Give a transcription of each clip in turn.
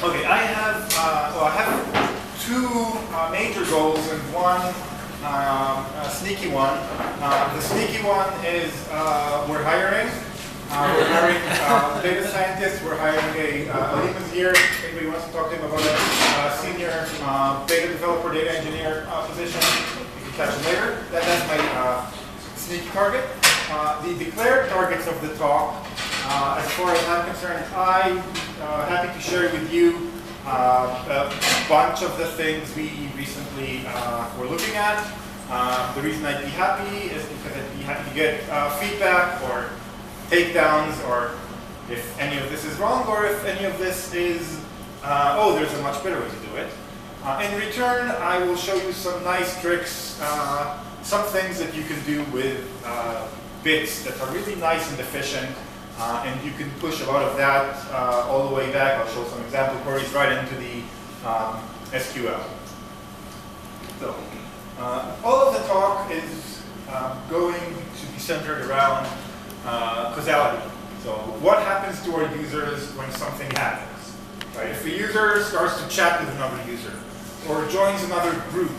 Okay, I have two major goals and one sneaky one. The sneaky one is we're hiring. We're hiring data scientists. We're hiring a Lehman's here. Anybody wants to talk to him about a senior data developer, data engineer position? You can catch him later. That's my sneaky target. The declared targets of the talk, as far as I'm concerned, I'm happy to share with you a bunch of the things we recently were looking at. The reason I'd be happy is because I'd be happy to get feedback or takedowns, or if any of this is wrong, or if any of this is, oh, there's a much better way to do it. In return, I will show you some nice tricks, some things that you can do with bits that are really nice and efficient, and you can push a lot of that all the way back. I'll show some example queries right into the SQL. So, all of the talk is going to be centered around causality. So, what happens to our users when something happens? Right? If a user starts to chat with another user, or joins another group,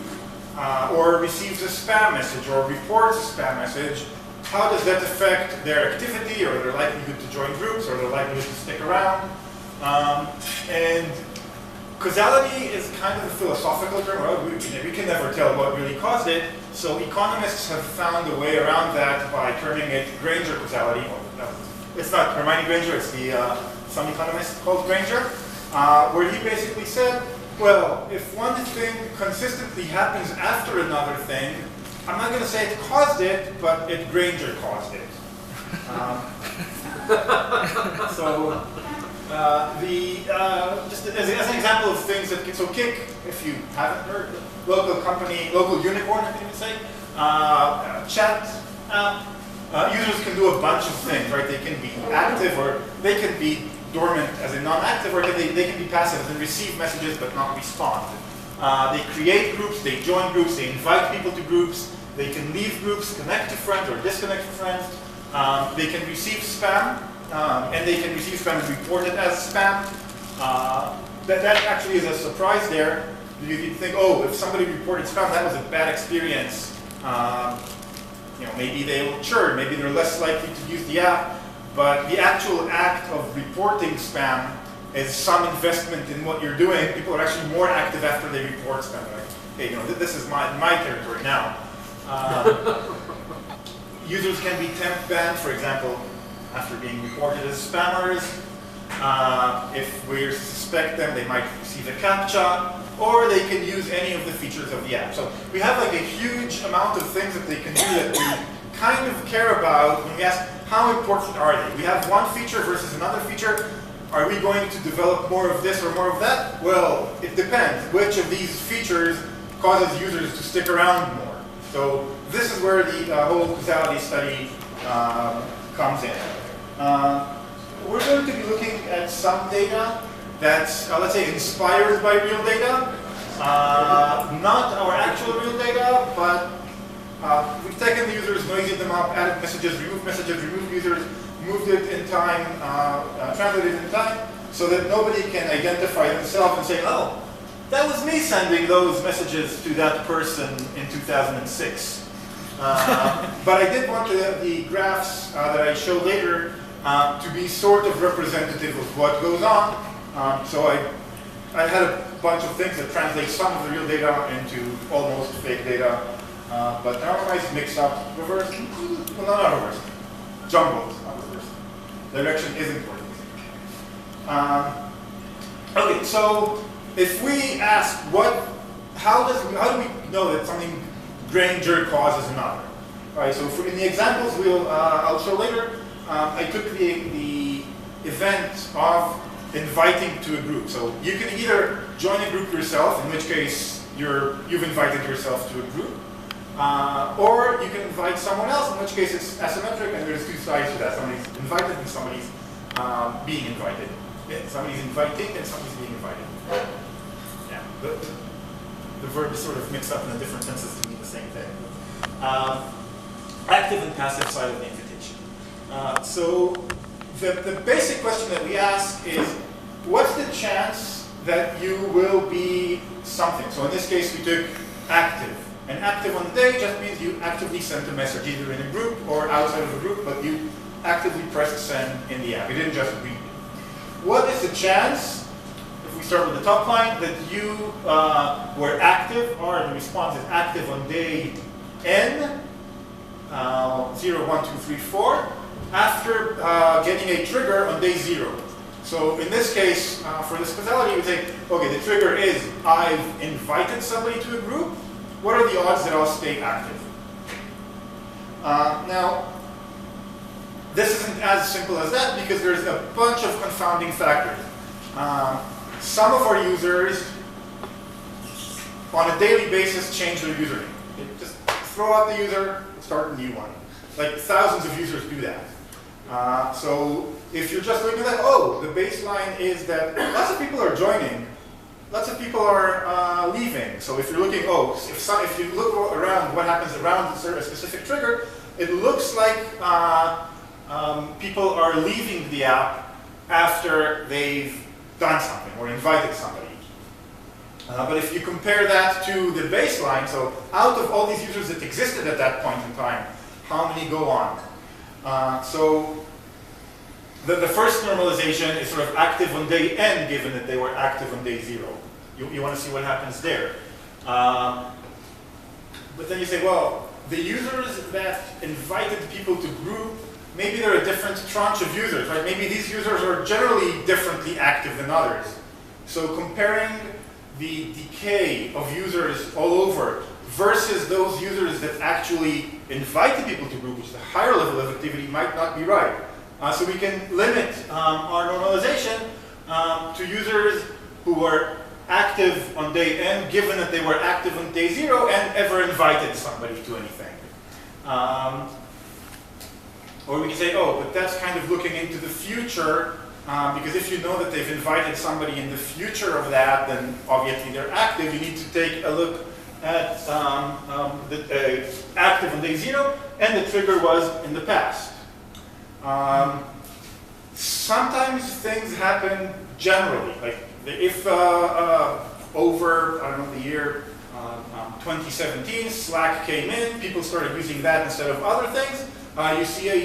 or receives a spam message, or reports a spam message, how does that affect their activity, or their likelihood to join groups, or their likelihood to stick around? And causality is kind of a philosophical term. Well, we can never tell what really caused it. So economists have found a way around that by terming it Granger causality. It's not Hermione Granger, it's some economist called Granger, where he basically said, well, if one thing consistently happens after another thing, I'm not going to say it caused it, but Granger caused it. So, just as an example of things that, so Kik, if you haven't heard, local company, local unicorn, I think you would say, chat app, users can do a bunch of things, right? They can be active, or they can be dormant as in non-active, or they can be passive and receive messages but not respond. They create groups, they join groups, they invite people to groups, they can leave groups, connect to friends or disconnect from friends. They can receive spam, and they can receive spam and report it as spam. That actually is a surprise there. You think, oh, if somebody reported spam, that was a bad experience. Maybe they will churn, maybe they're less likely to use the app. But the actual act of reporting spam is some investment in what you're doing. People are actually more active after they report spam. Like, hey, this is my territory now. Users can be temp banned, for example, after being reported as spammers. If we suspect them, they might receive a CAPTCHA, or they can use any of the features of the app. So we have like a huge amount of things that they can do that we kind of care about when we ask, how important are they? We have one feature versus another feature. Are we going to develop more of this or more of that? Well, it depends. Which of these features causes users to stick around more? So this is where the whole causality study comes in. We're going to be looking at some data that's, let's say, inspired by real data. Not our actual real data, but we've taken the users, noisied them up, added messages, removed users, moved it in time, translated it in time, so that nobody can identify themselves and say, oh, that was me sending those messages to that person in 2006. But I did want the graphs that I show later to be sort of representative of what goes on. So I had a bunch of things that translate some of the real data into almost fake data. But normalized, mixed up, reversed, well, not reversed, jumbled, not reversed. Direction is important. Okay, so if we ask how do we know that something Granger causes another? Right, so in the examples I'll show later, I took the event of inviting to a group. So you can either join a group yourself, in which case you've invited yourself to a group, or you can invite someone else, in which case it's asymmetric, and there's two sides to that. Somebody's invited and somebody's being invited. Somebody's inviting and somebody's being invited. Yeah, the verb is sort of mixed up in the different tenses to mean the same thing. Active and passive side of the invitation. So the basic question that we ask is, what's the chance that you will be something. So in this case, we took active. And active on the day just means you actively sent a message, either in a group or outside of a group, but you actively pressed send in the app. You didn't just read it. What is the chance, if we start with the top line, that you were active, or the response is active on day n, 0, 1, 2, 3, 4, after getting a trigger on day 0. So in this case, for this causality, we say, okay, the trigger is I've invited somebody to a group. What are the odds that I'll stay active? Now, this isn't as simple as that because there's a bunch of confounding factors. Some of our users, on a daily basis, change their username. They just throw out the user, start a new one. Like thousands of users do that. So if you're just looking at that, oh, the baseline is that lots of people are joining, lots of people are leaving. So if you're looking, oh, if you look around what happens around a specific trigger, it looks like people are leaving the app after they've done something or invited somebody. But if you compare that to the baseline, so out of all these users that existed at that point in time, how many go on? So the first normalization is sort of active on day n, given that they were active on day 0. You want to see what happens there. But then you say, well, the users that invited people to group, maybe they're a different tranche of users, right? Maybe these users are generally differently active than others. So comparing the decay of users all over versus those users that actually invited people to group, which is a higher level of activity, might not be right. So we can limit our normalization to users who were active on day n, given that they were active on day 0 and ever invited somebody to anything. Or we can say, oh, but that's kind of looking into the future, because if you know that they've invited somebody in the future of that, then obviously they're active. You need to take a look at active on day 0, and the trigger was in the past. Sometimes things happen generally, like if over, I don't know, the year 2017, Slack came in, people started using that instead of other things, you see a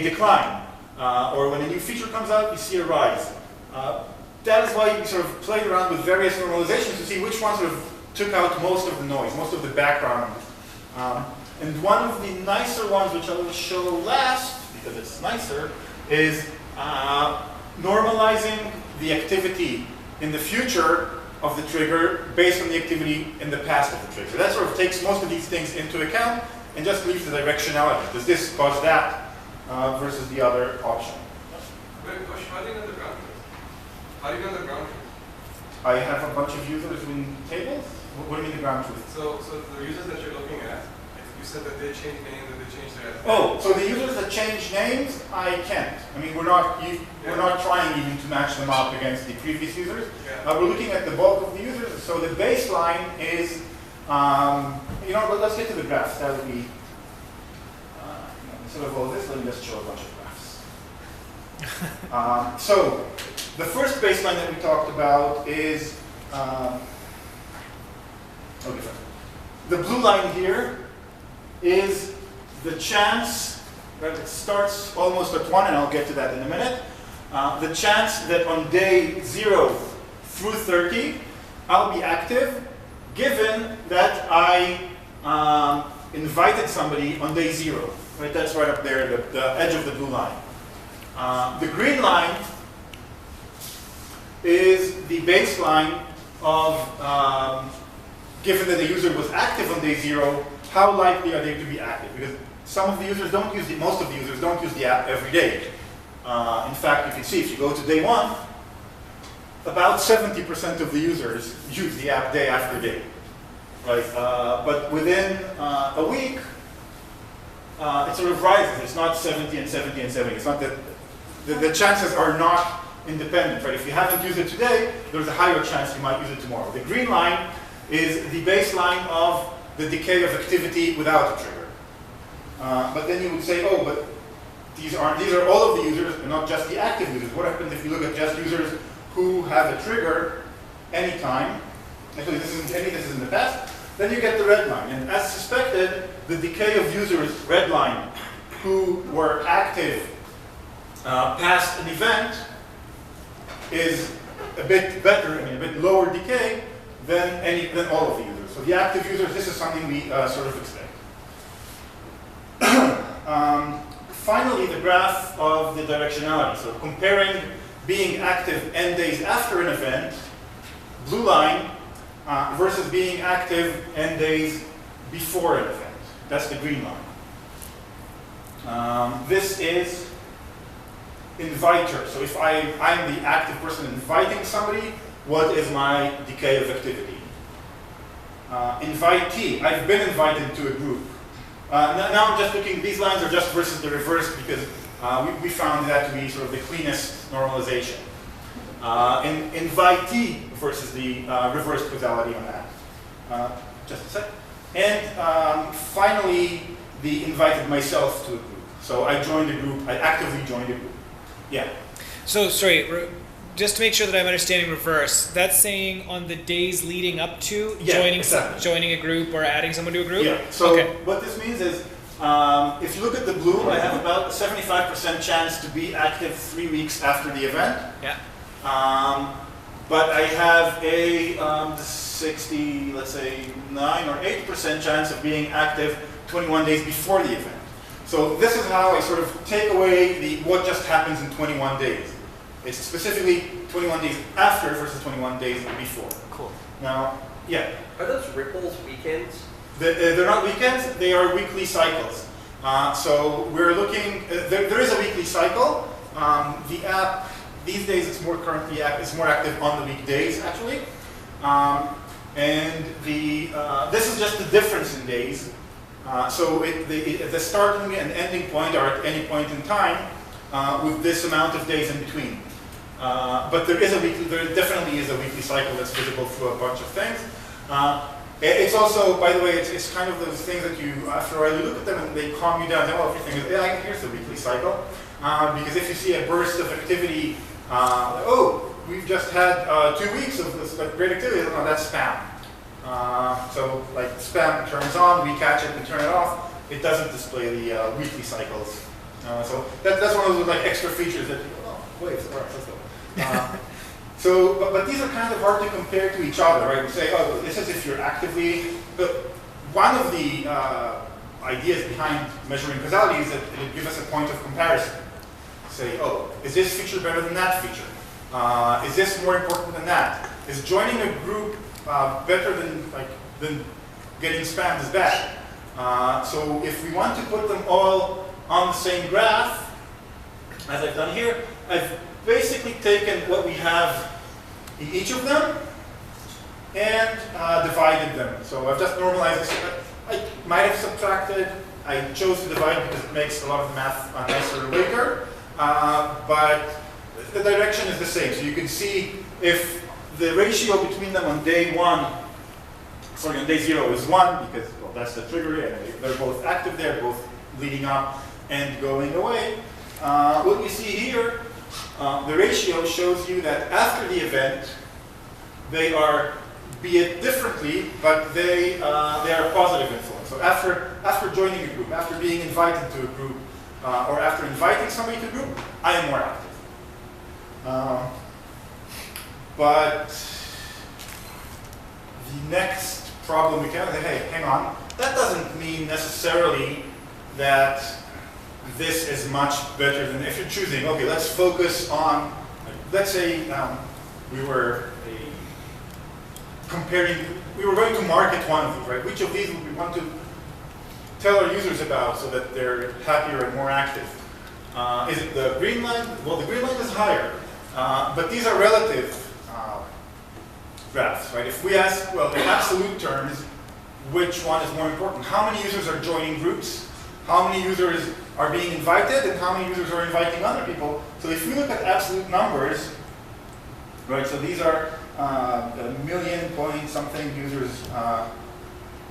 decline. Or when a new feature comes out, you see a rise. That is why you sort of played around with various normalizations to see which ones sort of took out most of the noise, most of the background. And one of the nicer ones, which I will show last, because it's nicer, is normalizing the activity in the future of the trigger based on the activity in the past of the trigger. That sort of takes most of these things into account and just leaves the directionality. Does this cause that versus the other option? Wait, how do you know the ground truth? How do you know the ground truth? I have a bunch of users in tables. What do you mean the ground truth? So the users that you're looking at, you said that they changed names, that they changed their... Oh, so the users that change names, I can't. I mean, we're not trying even to match them up against the previous users. Yeah. We're looking at the bulk of the users. So the baseline is, let's get to the graphs. That would be, instead of all this, let me just show a bunch of graphs. So the first baseline that we talked about is, the blue line here is the chance, right, it starts almost at 1, and I'll get to that in a minute. The chance that on day 0 through 30, I'll be active, given that I invited somebody on day 0. Right, that's right up there, the edge of the blue line. The green line is the baseline of, given that the user was active on day 0, how likely are they to be active? Because some of the users don't use most of the users don't use the app every day. In fact, you can see if you go to day 1, about 70% of the users use the app day after day. Right? But within a week, it sort of rises. It's not 70 and 70 and 70. It's not that the chances are not independent. Right? If you haven't used it today, there's a higher chance you might use it tomorrow. The green line is the baseline of the decay of activity without a trigger. But then you would say, oh, but these are all of the users and not just the active users. What happens if you look at just users who have a trigger anytime. Actually, this isn't any, this is in the past. Then you get the red line. And as suspected, the decay of users, red line, who were active past an event is a bit better, I mean, a bit lower decay than all of the users. So the active users, this is something we sort of expect. Finally, the graph of the directionality. So comparing being active n days after an event, blue line, versus being active n days before an event. That's the green line. This is inviter. So if I'm the active person inviting somebody, what is my decay of activity? Invitee, I've been invited to a group. Now I'm just looking, these lines are just versus the reverse because we found that to be sort of the cleanest normalization. Invitee versus the reverse causality on that. Just a sec. And finally, the invited myself to a group. So I joined a group, I actively joined a group. Yeah. So, sorry, just to make sure that I'm understanding reverse, that's saying on the days leading up to joining a group or adding someone to a group? Yeah, so what this means is, if you look at the blue, I have about a 75% chance to be active 3 weeks after the event. Yeah. But I have a 60, let's say 9 or 8% chance of being active 21 days before the event. So this is how I sort of take away what just happens in 21 days. It's specifically 21 days after versus 21 days before. Cool. Now, yeah. Are those ripples weekends? They're not weekends, they are weekly cycles. So we're looking, there is a weekly cycle. The app, these days it's more active on the weekdays actually. And this is just the difference in days. So the starting and ending point are at any point in time with this amount of days in between. But there definitely is a weekly cycle that's visible through a bunch of things. It's also, by the way, it's kind of those things that you, after a while, you look at them and they calm you down. Oh, everything is, yeah, here's the weekly cycle. Because if you see a burst of activity, oh, we've just had 2 weeks of this great activity, no, that's spam. So like spam turns on, we catch it, we turn it off. It doesn't display the weekly cycles. So that's one of those like extra features that, oh, wait, it works, let's go. But these are kind of hard to compare to each other, right? We say, oh, this is if you're actively, but one of the ideas behind measuring causality is that it gives us a point of comparison. Say, oh, is this feature better than that feature? Is this more important than that? Is joining a group better than getting spammed is bad? So if we want to put them all on the same graph, as I've done here, I've basically taken what we have in each of them and divided them. So I've just normalized this. I might have subtracted. I chose to divide because it makes a lot of the math nicer later. But the direction is the same. So you can see if the ratio between them on day 0 is 1, because well, that's the trigger, and they're both active there, both leading up and going away. What you see here, the ratio shows you that after the event, they are, be it differently, but they are positive influence. So after joining a group, after being invited to a group, or after inviting somebody to a group, I am more active. But the next problem we can say, hey, hang on, that doesn't mean necessarily that this is much better than, if you're choosing, okay, let's focus on, let's say we were going to market one of these, right? Which of these would we want to tell our users about so that they're happier and more active? Is it the green line? Well, the green line is higher, but these are relative graphs, right? If we ask, well, in absolute terms, which one is more important? How many users are joining groups? How many users are being invited? And how many users are inviting other people? So if we look at absolute numbers, right, so these are a million point something users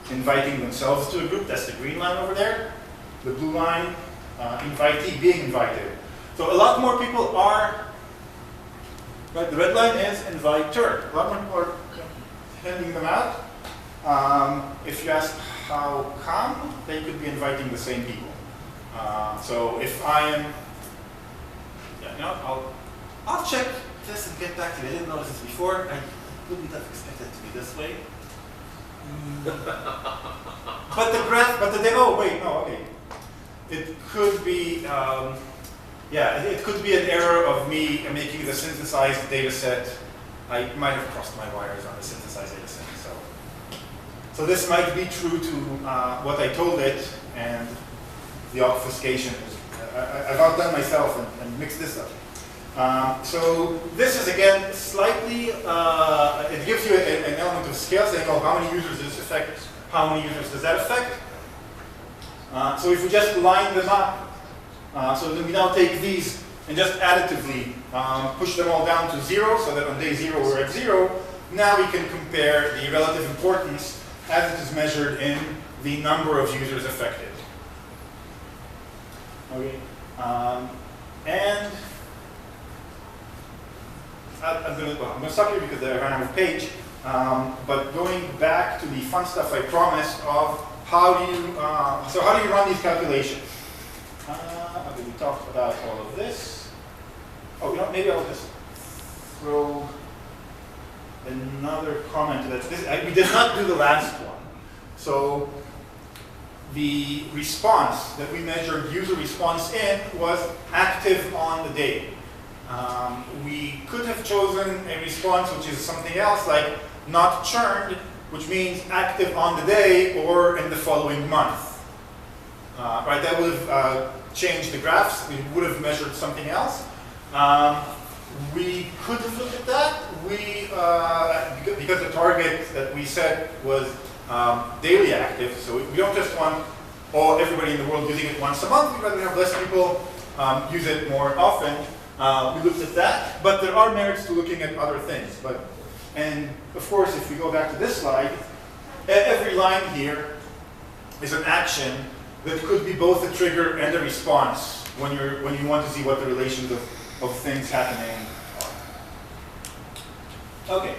inviting themselves to a group. That's the green line over there. The blue line, invitee being invited. So a lot more people are Right, the red line is invite turn. A lot more people are handing them out. If you ask how come, they could be inviting the same people. So if I am, yeah, no, I'll check this and get back to you. I didn't notice this before. I wouldn't have expected it to be this way. But the graph, oh wait, no, okay. It could be, yeah, it could be an error of me making the synthesized data set. I might have crossed my wires on the synthesized data set. So this might be true to what I told it, and the obfuscation is, I've outdone myself and mixed this up. So this is again slightly, it gives you an element of scale, saying, oh, how many users does this affect? How many users does that affect? So if we just line them up, so then we now take these and just additively push them all down to 0, so that on day 0 we're at 0. Now we can compare the relative importance as it is measured in the number of users affected. Okay, and I'm going to stop here because I ran out of page. But going back to the fun stuff I promised of how do you run these calculations? Okay, we talked about all of this. Oh, you know, maybe I'll just throw another comment to that. We did not do the last one. So the response that we measured user response in was active on the day. We could have chosen a response which is something else, like not churned, which means active on the day or in the following month. Right, that would have changed the graphs. We would have measured something else. We could have looked at that. Because the target that we set was daily active, so we don't just want everybody in the world using it once a month. We'd rather have less people use it more often. We looked at that, but there are merits to looking at other things. And of course, if we go back to this slide, every line here is an action that could be both a trigger and a response when you want to see what the relations of things happening are. Okay,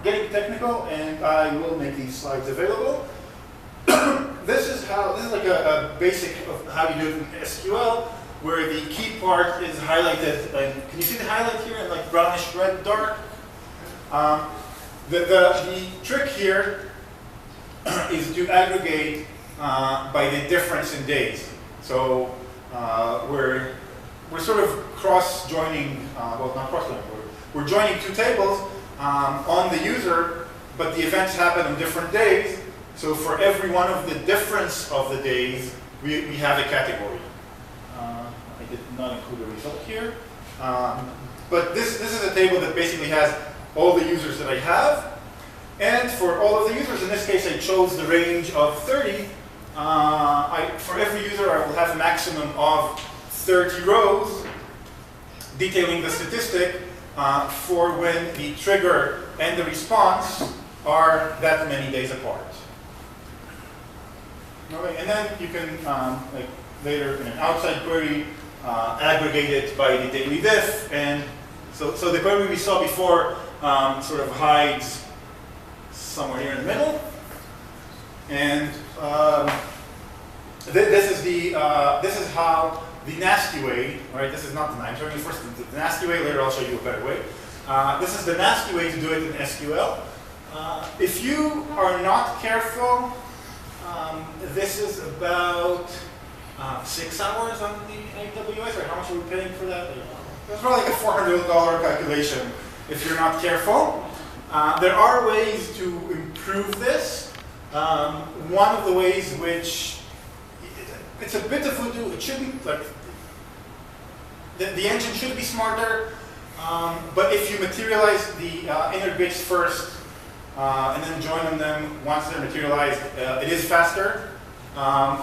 getting technical, and I will make these slides available. This is like a basic of how you do it in SQL, where the key part is highlighted. Can you see the highlight here in like brownish red dark? The trick here is to aggregate by the difference in days. So we're sort of cross-joining, well, not cross-joining, we're joining two tables on the user, but the events happen on different days. So for every one of the difference of the days, we have a category. I did not include a result here. But this is a table that basically has all the users that I have. And for all of the users, in this case, I chose the range of 30. For every user, I will have a maximum of 30 rows detailing the statistic for when the trigger and the response are that many days apart. Okay, and then you can, like later in an outside query, aggregate it by the daily diff. And so the query we saw before sort of hides somewhere here in the middle. And this is how the nasty way, right? This is not the I'm showing you first the nasty way. Later, I'll show you a better way. This is the nasty way to do it in SQL. If you are not careful, this is about 6 hours on the AWS, or how much are we paying for that? It's probably like a $400 calculation if you're not careful. There are ways to improve this. One of the ways which, it's a bit of voodoo, it should be, like, the engine should be smarter, but if you materialize the inner bits first, and then join on them once they're materialized, it is faster.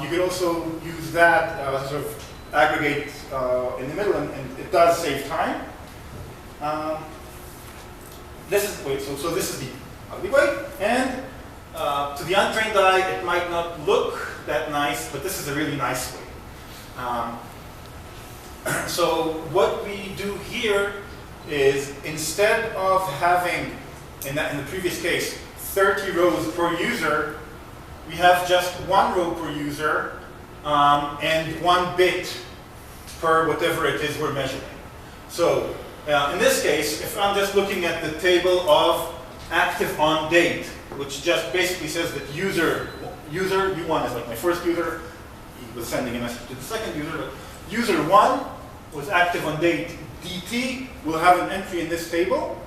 You could also use that sort of aggregate in the middle, and it does save time. This is the ugly way, and to the untrained eye, it might not look that nice, but this is a really nice way. So what we do here is instead of having, in the previous case, 30 rows per user, we have just 1 row per user and 1 bit per whatever it is we're measuring. So in this case, if I'm just looking at the table of active on date, which just basically says that user U1 is like my first user, he was sending a message to the second user, but user 1 was active on date DT, will have an entry in this table.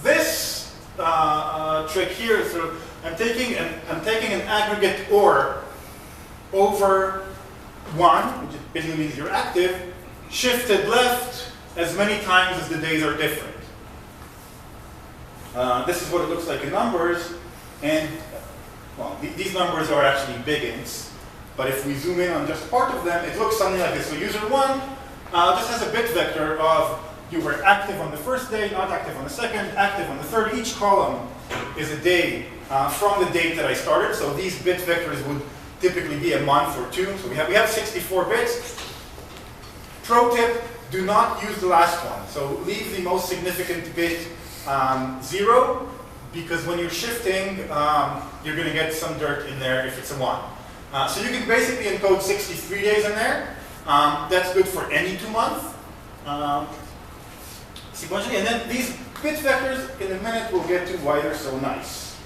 This trick here is sort of, I'm taking an aggregate OR over 1, which basically means you're active, shifted left as many times as the days are different. This is what it looks like in numbers, and well, these numbers are actually big ints, but if we zoom in on just part of them, it looks something like this. So user 1 just has a bit vector of you were active on the first day, not active on the second, active on the third. Each column is a day from the date that I started. So these bit vectors would typically be a month or 2. So we have 64 bits. Pro tip, do not use the last one. So leave the most significant bit 0, because when you're shifting, you're going to get some dirt in there if it's a 1. So you can basically encode 63 days in there. That's good for any 2 months. Sequentially, and then these bit vectors, in a minute we'll get to why they're so nice.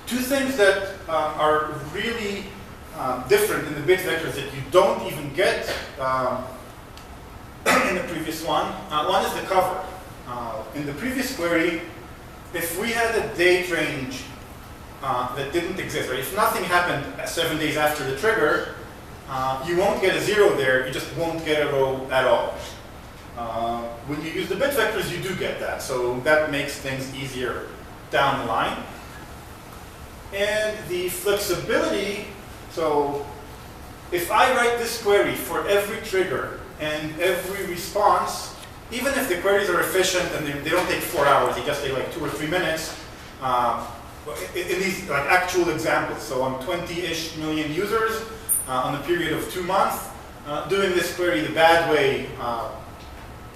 2 things that are really different in the bit vectors that you don't even get in the previous one. One is the cover. In the previous query, if we had a date range that didn't exist, right? If nothing happened 7 days after the trigger, you won't get a 0 there, you just won't get a row at all. When you use the bit vectors, you do get that, so that makes things easier down the line. And the flexibility, so if I write this query for every trigger and every response, even if the queries are efficient and they don't take 4 hours, they just take like 2 or 3 minutes, in these like actual examples, so on 20-ish million users on a period of 2 months, doing this query the bad way,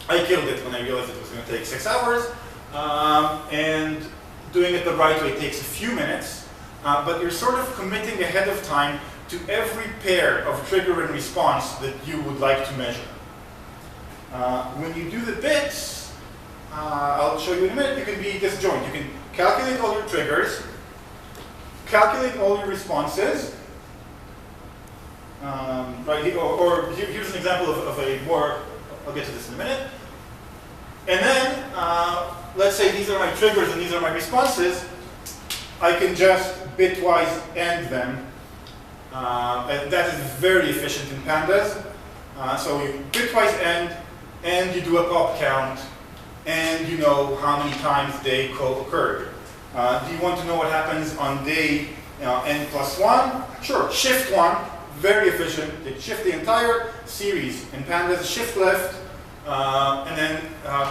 I killed it when I realized it was going to take 6 hours, and doing it the right way takes a few minutes, but you're sort of committing ahead of time to every pair of trigger and response that you would like to measure. When you do the bits, I'll show you in a minute, you can be disjoint. You can calculate all your triggers, calculate all your responses, right? Or here's an example of a more, I'll get to this in a minute. And then, let's say these are my triggers and these are my responses. I can just bitwise end them. And that is very efficient in pandas. So you bitwise end, and you do a pop count, and you know how many times they co-occurred. Do you want to know what happens on day n+1? Sure, shift 1, very efficient. They shift the entire series in pandas, shift left, and then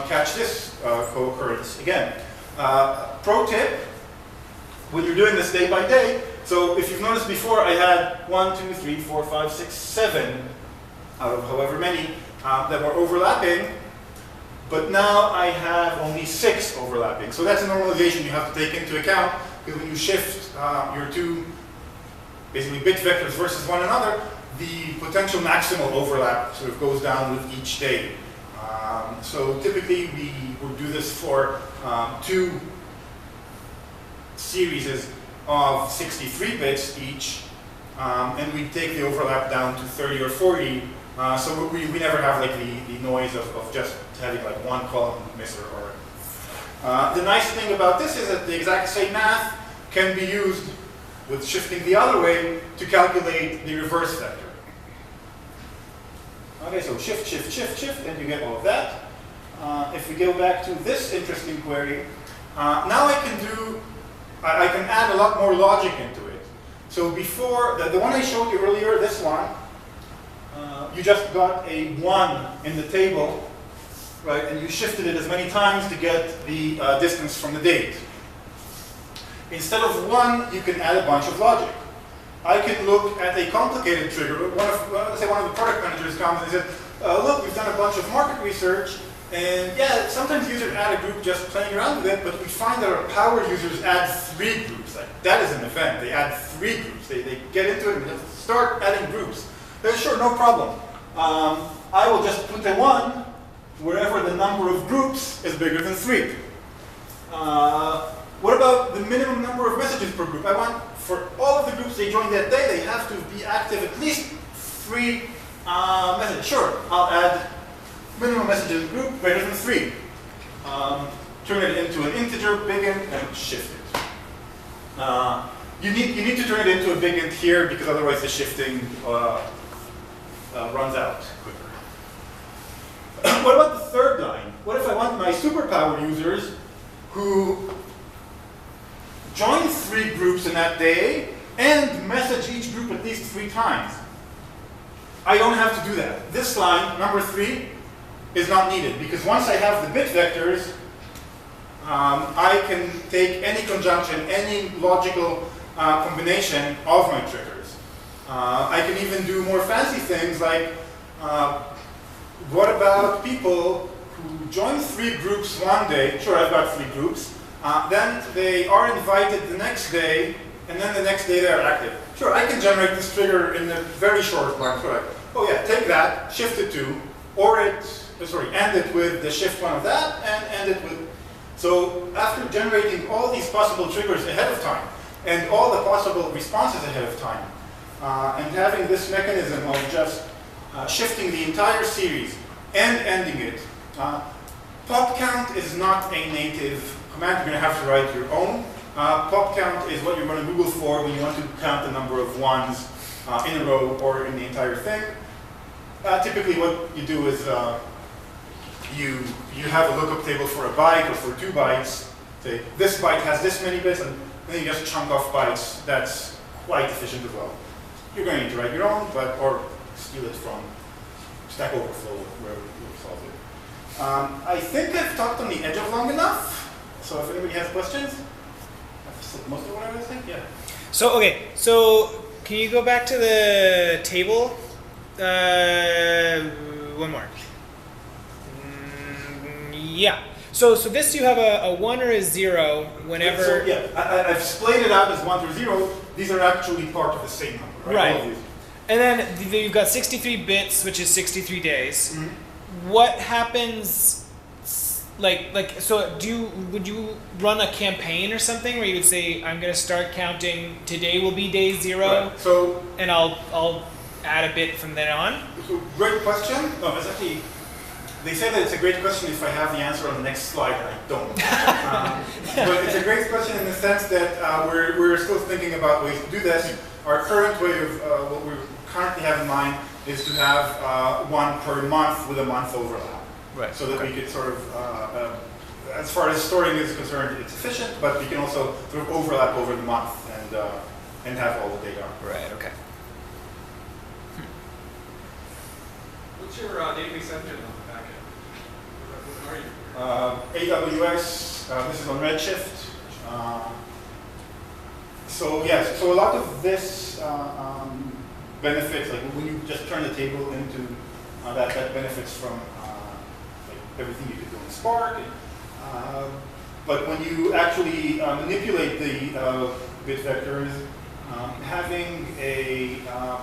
catch this co-occurrence again. Pro tip, when you're doing this day by day, so if you've noticed before, I had 1, 2, 3, 4, 5, 6, 7 out of however many that were overlapping, but now I have only 6 overlapping. So that's a normalization you have to take into account, because when you shift your 2 basically bit vectors versus one another, the potential maximal overlap sort of goes down with each day. So typically we would do this for 2 series of 63 bits each, and we take the overlap down to 30 or 40. So we never have like the noise of just having like one column miss or the nice thing about this is that the exact same math can be used with shifting the other way to calculate the reverse vector. Okay, so shift, shift, shift, shift, and you get all of that. If we go back to this interesting query, now I can add a lot more logic into it. So before, the one I showed you earlier, this one, you just got a 1 in the table, right? And you shifted it as many times to get the distance from the date. Instead of 1, you can add a bunch of logic. I can look at a complicated trigger. Let's say one of the product managers comes and says, look, we've done a bunch of market research, and yeah, sometimes users add a group just playing around with it, but we find that our power users add 3 groups. Like, that is an event. They add 3 groups. They get into it and just start adding groups. Sure, no problem. I will just put a 1 wherever the number of groups is bigger than 3. What about the minimum number of messages per group? I want, for all of the groups they join that day, they have to be active at least 3 messages. Sure, I'll add minimum messages group greater than 3. Turn it into an integer, big int, and shift it. You need to turn it into a big int here because otherwise the shifting runs out quicker. What about the third line? What if I want my superpower users who join 3 groups in that day and message each group at least 3 times? I don't have to do that. This line, number 3, is not needed because once I have the bit vectors, I can take any conjunction, any logical combination of my triggers. I can even do more fancy things like, what about people who join 3 groups one day? Sure, I've got 3 groups. Then they are invited the next day, and then the next day they're active. Sure, I can generate this trigger in a very short time. Oh yeah, take that, shift it to, end it with the shift one of that, and end it with. So after generating all these possible triggers ahead of time, and all the possible responses ahead of time, and having this mechanism of just shifting the entire series and ending it, pop count is not a native command. You're going to have to write your own. Pop count is what you're going to Google for when you want to count the number of ones in a row or in the entire thing. Typically what you do is you have a lookup table for a byte or for 2 bytes. Say, this byte has this many bits, and then you just chunk off bytes. That's quite efficient as well. You're going to need to write your own, or steal it from Stack Overflow, wherever you solve it. I think I've talked on the edge of long enough. So if anybody has questions, I've said most of what I was saying. Yeah. So okay, so can you go back to the table? One more. Yeah. So this you have a 1 or a 0 whenever. So, yeah, I've splayed it out as 1 through 0. These are actually part of the same number, right? Right. And then you've got 63 bits, which is 63 days. Mm-hmm. What happens? So would you run a campaign or something where you would say, I'm going to start counting, today will be day 0, right. So, and I'll add a bit from then on? So great question. No, it's actually, they say that it's a great question if I have the answer on the next slide, and I don't. But it's a great question in the sense that we're still thinking about ways to do this. Our current way of what we currently have in mind is to have 1 per month with a month overlap. Right. So that we could sort of, as far as storing is concerned, it's efficient, but we can also sort of overlap over the month and have all the data. Right. Okay. What's your database engine on the back end? What are you? AWS, this is on Redshift. So yes, so a lot of this benefits, like when you just turn the table into that benefits from like everything you could do in Spark. But when you actually manipulate the bit vectors, having a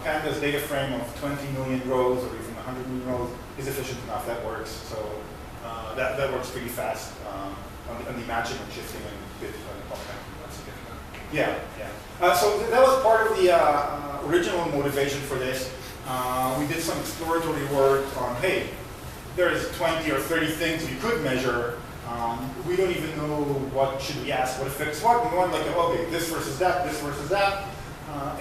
pandas data frame of 20 million rows or even 100 million rows is efficient enough. That works. So that works pretty fast on the matching and shifting and bit pop count. That's significant. Yeah, yeah. So that was part of the original motivation for this. We did some exploratory work on, hey, there's 20 or 30 things we could measure. We don't even know what should we ask, what affects what. We want like, okay, this versus that,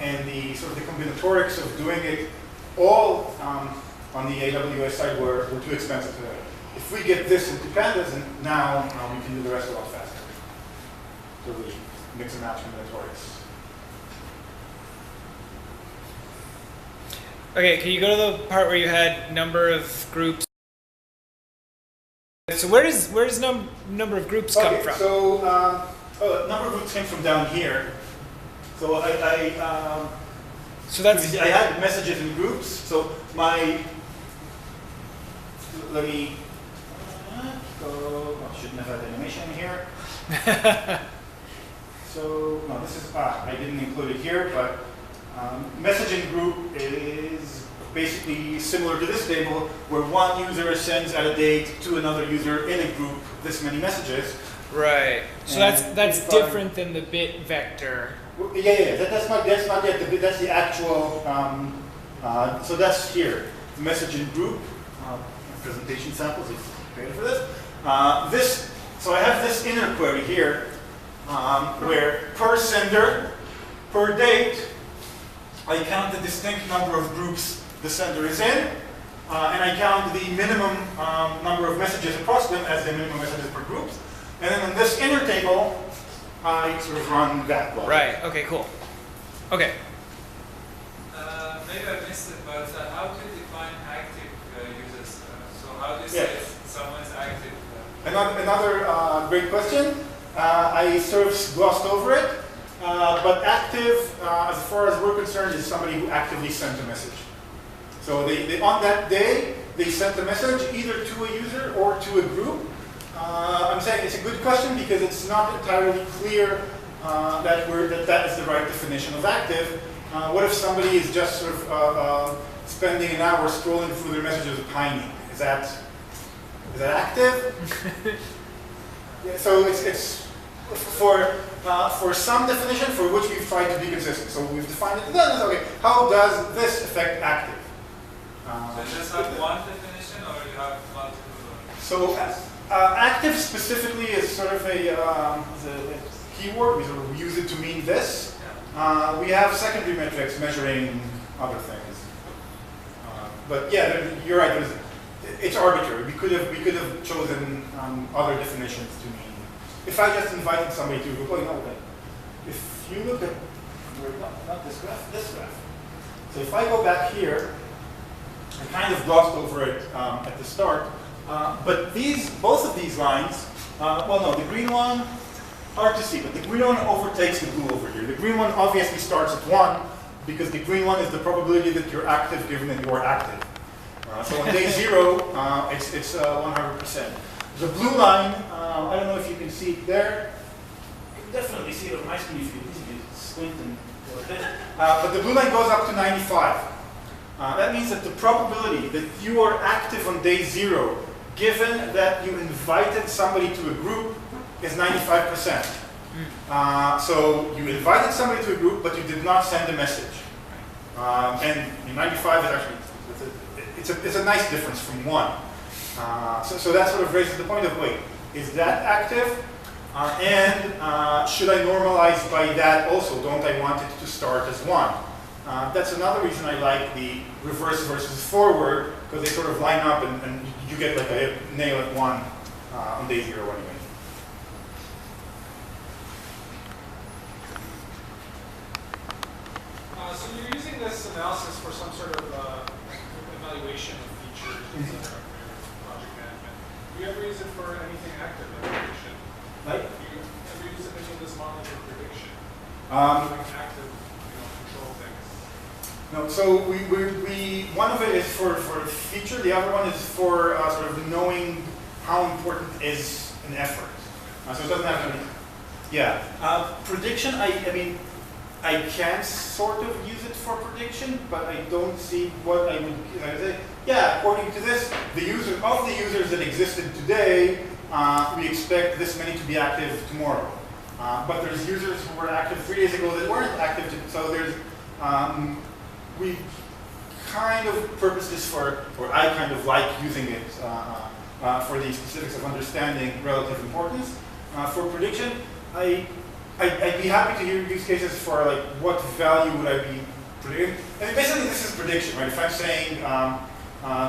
and the sort of the combinatorics of doing it all on the AWS side were too expensive. If we get this into pandas, and now we can do the rest a lot faster. So we mix and match combinatorics. Okay, can you go to the part where you had number of groups? So where does number of groups come from? So number of groups came from down here. So so that's I had messages in groups. So my let me go. I shouldn't have had animation here. So no, this is I didn't include it here, but messaging group is basically similar to this table, where one user sends at a date to another user in a group this many messages. Right. So that's different than the bit vector. Yeah. That's not yet the bit. That's the actual. So that's here. The messaging group. Presentation samples. If you're ready for this. So I have this inner query here, where per sender, per date, I count the distinct number of groups the sender is in, and I count the minimum number of messages across them as the minimum messages per group. And then on this inner table, I sort of run that logic. Right. Okay. Cool. Okay. Maybe I missed it, but how to define active users? So how do you say someone's active? Another great question. I sort of glossed over it, but active, as far as we're concerned, is somebody who actively sent a message. So they on that day, they sent a message either to a user or to a group. I'm saying it's a good question because it's not entirely clear that is the right definition of active. What if somebody is just sort of spending an hour scrolling through their messages pining? Is that active? Yeah, so it's for some definition for which we've tried to be consistent. So we've defined it. Okay. How does this affect active? So you just have one definition, or you have multiple? So active specifically is sort of a keyword. We sort of use it to mean this. We have secondary metrics measuring other things. But yeah, you're right. It's arbitrary. We could have chosen other definitions to mean. If I just invited somebody to group, if you look at not this graph, this graph. So if I go back here, I kind of glossed over it at the start, but both of these lines, well, no, the green one, hard to see, but the green one overtakes the blue over here. The green one obviously starts at 1 because the green one is the probability that you're active given that you're active. So on day 0, it's 100%. The blue line, I don't know if you can see it there. You can definitely see it on my screen if you squint and go like this. But the blue line goes up to 95. That means that the probability that you are active on day 0, given that you invited somebody to a group, is 95%. So you invited somebody to a group, but you did not send a message. And 95 is actually, it's a nice difference from 1. So that sort of raises the point of, wait, is that active? And should I normalize by that also? Don't I want it to start as 1? That's another reason I like the reverse versus forward, because they sort of line up and you get like a nail at 1 on day 0 anyway. So you're using this analysis for some sort of evaluation of features, etc. for your project management. Do you ever use it for anything active like prediction? Like? Do you ever use any of this model for prediction? Like active, control things. No, so one of it is for feature, the other one is for sort of knowing how important is an effort. So it doesn't have to be. Yeah. Prediction, I mean, I can sort of use it for prediction, but I don't see what I would say. Yeah, according to this, the users that existed today, we expect this many to be active tomorrow. But there's users who were active 3 days ago that weren't active, so there's we kind of purpose this for, or I kind of like using it for the specifics of understanding relative importance. For prediction, I'd be happy to hear use cases for like what value would I be predicting. And basically this is prediction, right? If I'm saying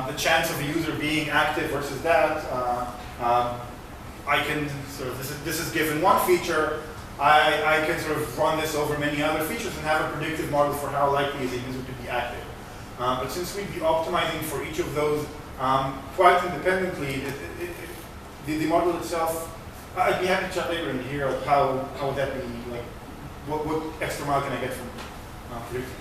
the chance of a user being active versus that, I can sort of, this is given one feature, I can sort of run this over many other features and have a predictive model for how likely is a user to be active. But since we'd be optimizing for each of those quite independently, the model itself, I'd be happy to chat later and hear like, how would that be, like, what extra mile can I get from predicting?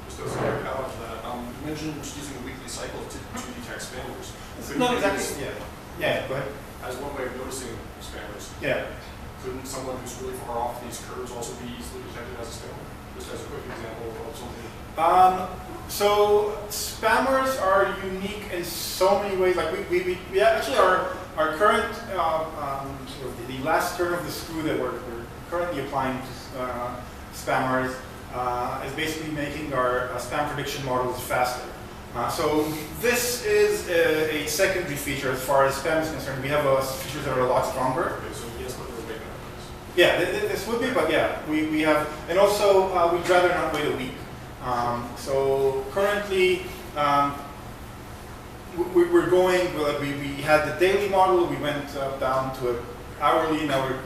Just as a quick add on to that, mentioned using a weekly cycle to detect spammers. No, exactly. Yeah. Yeah. Go ahead. As one way of noticing spammers. Yeah. Couldn't someone who's really far off these curves also be easily detected as a spammer? Just as a quick example of something. So spammers are unique in so many ways. Like we actually our current sort of the last turn of the screw that we're currently applying to spammers is basically making our spam prediction models faster. So this is a secondary feature as far as spam is concerned. We have features that are a lot stronger. Okay, so yes, but we're waiting on Yeah, this would be, but yeah, we have, and also we'd rather not wait a week. So currently, we're going, we had the daily model, we went down to an hourly, now we're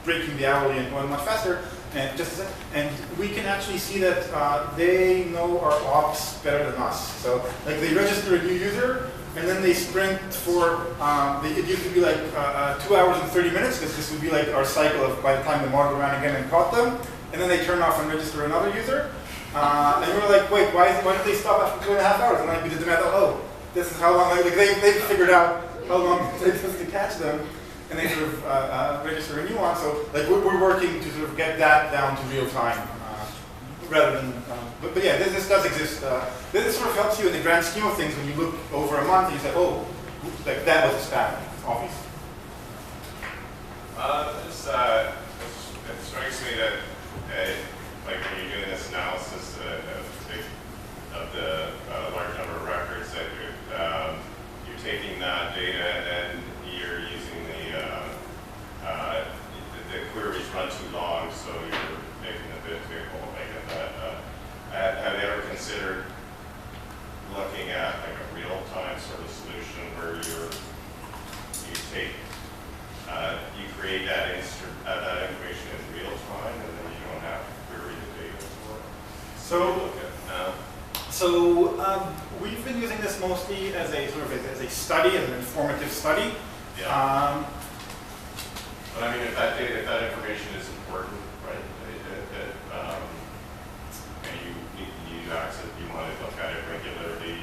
breaking the hourly and going much faster. And we can actually see that they know our ops better than us. So like they register a new user, and then they sprint for, it used to be like 2 hours and 30 minutes, because this would be like our cycle of by the time the model ran again and caught them, and then they turn off and register another user. And we were like, wait, why did they stop after 2.5 hours? And then we did the math, oh, this is how long, like they figured out how long it takes to catch them, and they sort of register a new one. So like we're working to sort of get that down to real time, rather than, but yeah, this does exist. This sort of helps you in the grand scheme of things when you look over a month and you say, oh, like that was a spam, obvious. It strikes me that like when you're doing this analysis of the large number of records, that you're taking that data and you're using the queries run too long, so you're making the bit table. Have you ever considered looking at like a real-time sort of solution where you create that information in real time, and then you don't have to query the data for it? So we've been using this mostly as a sort of as a study, as an informative study. Yeah. But I mean, if that information is important, right? And you need access, you want to look at it regularly.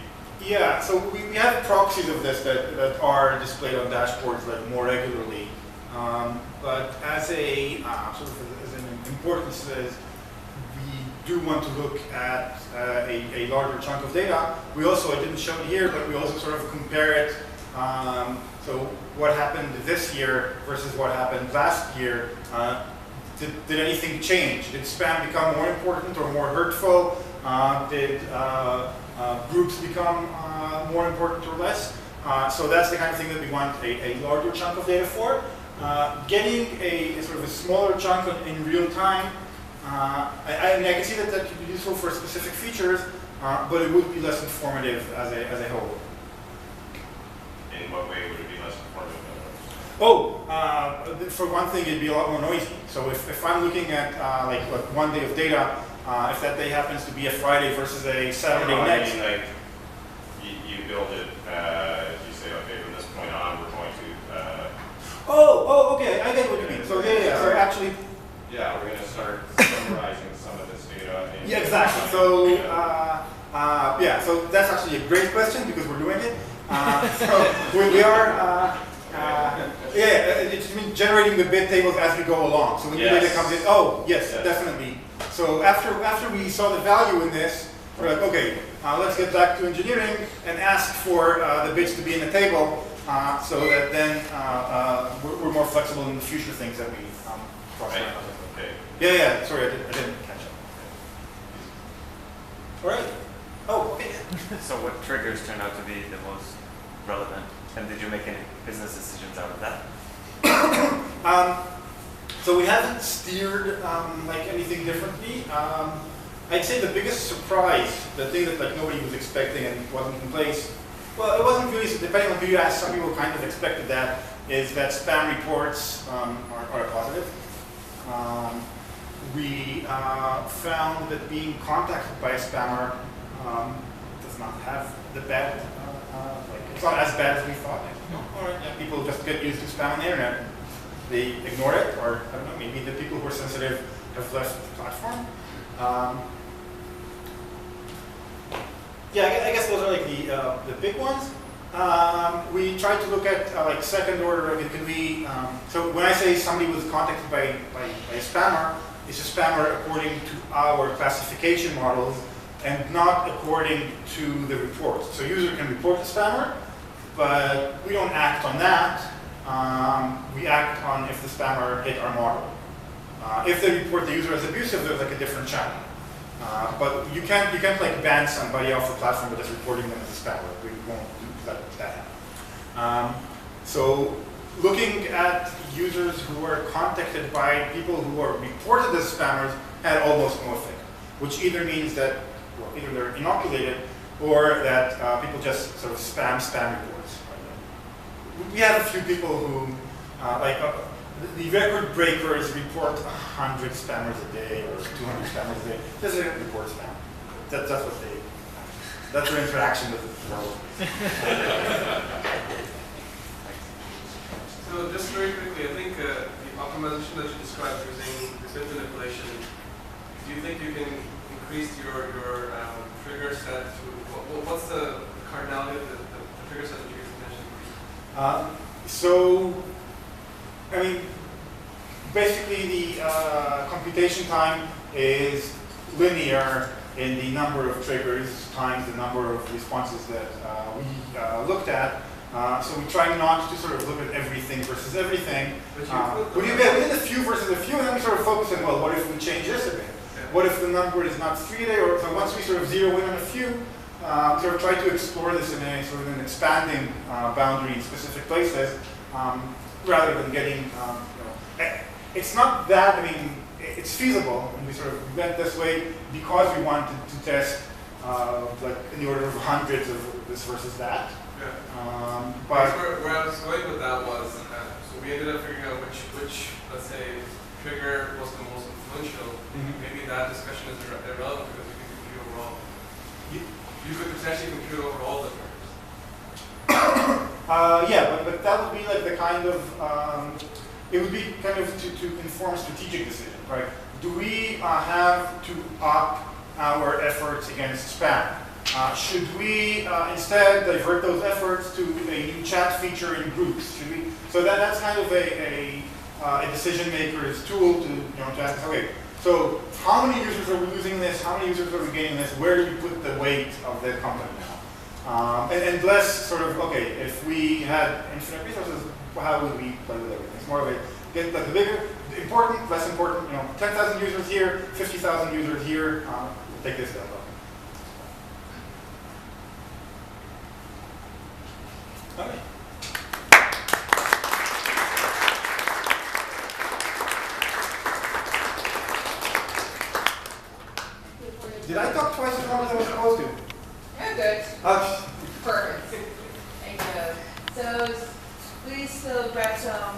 Yeah. So we have proxies of this that are displayed on dashboards like more regularly. But as a sort of as an importance is, we do want to look at a larger chunk of data. We also, I didn't show it here, but we also sort of compare it. So what happened this year versus what happened last year? Did anything change? Did spam become more important or more hurtful? Did groups become more important or less? So that's the kind of thing that we want a larger chunk of data for. Getting a sort of a smaller chunk in real time, I mean, I can see that that could be useful for specific features, but it would be less informative as a whole. In what way would it be less informative? For one thing, it'd be a lot more noisy. So if I'm looking at like 1 day of data, if that day happens to be a Friday versus a Saturday next. I mean, like you build it, you say, okay, from this point on, we're going to. Okay, I get what you mean. So so actually. Yeah, we're going to start summarizing some of this data. Yeah, exactly. So so that's actually a great question because we're doing it. So we are. It's generating the bit tables as we go along. So when your data comes in, yes, definitely. So after we saw the value in this, we're like, okay, let's get back to engineering and ask for the bits to be in the table, so that then we're more flexible in the future things that we process. Okay. Yeah. Sorry, I didn't catch up. All right. Okay. So what triggers turned out to be the most relevant? And did you make any business decisions out of that? So we haven't steered like anything differently. I'd say the biggest surprise, the thing that like nobody was expecting and wasn't in place, well, it wasn't really, depending on who you ask, some people kind of expected that, is that spam reports are positive. We found that being contacted by a spammer does not have the bad, it's not as bad as we thought. People just get used to spam on the internet. They ignore it, or I don't know, maybe the people who are sensitive have left the platform. Yeah, I guess those are like the big ones. We tried to look at like second order. I mean, could we? So when I say somebody was contacted by a spammer, it's a spammer according to our classification models and not according to the report. So user can report the spammer, but we don't act on that. We act on if the spammer hit our model. If they report the user as abusive, there's like a different channel. But you can't like ban somebody off the platform by just reporting them as a spammer. We won't let that happen. So looking at users who were contacted by people who are reported as spammers had almost no effect, which either means that either they're inoculated or that people just sort of spam reports. We have a few people who, the record breakers report 100 spammers a day or 200 spammers a day. Just report spam. That's what that's their interaction with the world. So just very quickly, I think the optimization that you described using bit manipulation, do you think you can increase your trigger set to, what's the cardinality of the trigger set that you mentioned? So, I mean, basically the computation time is linear in the number of triggers times the number of responses that we looked at. So we try not to sort of look at everything versus everything. Within a few versus a few, and then we sort of focus on, well, what if we change this a bit? What if the number is not 3 today? Or so once we sort of zero in on a few, sort of try to explore this in a sort of an expanding boundary in specific places, rather than getting, it's not that, I mean, it's feasible, and we sort of went this way because we wanted to test like in the order of hundreds of this versus that. Yeah. But where I was going with that was, so we ended up figuring out which let's say, trigger was the most influential. Maybe that discussion is irrelevant because you can compute overall. You could potentially compute over all the triggers. Yeah, but that would be like the kind of, it would be kind of to inform strategic decision, right? Do we have to up our efforts against spam? Should we instead divert those efforts to a new chat feature in groups? Should we? So that's kind of a decision maker's tool to to ask, okay, so how many users are we losing this? How many users are we gaining this? Where do you put the weight of the company now? And less sort of, okay, if we had infinite resources, how would we play with everything? It's more of a, get like the bigger, important, less important, 10,000 users here, 50,000 users here, we'll take this down. Okay. Did I talk twice as long as I was supposed to? You're good. Perfect. Thank you. So please grab some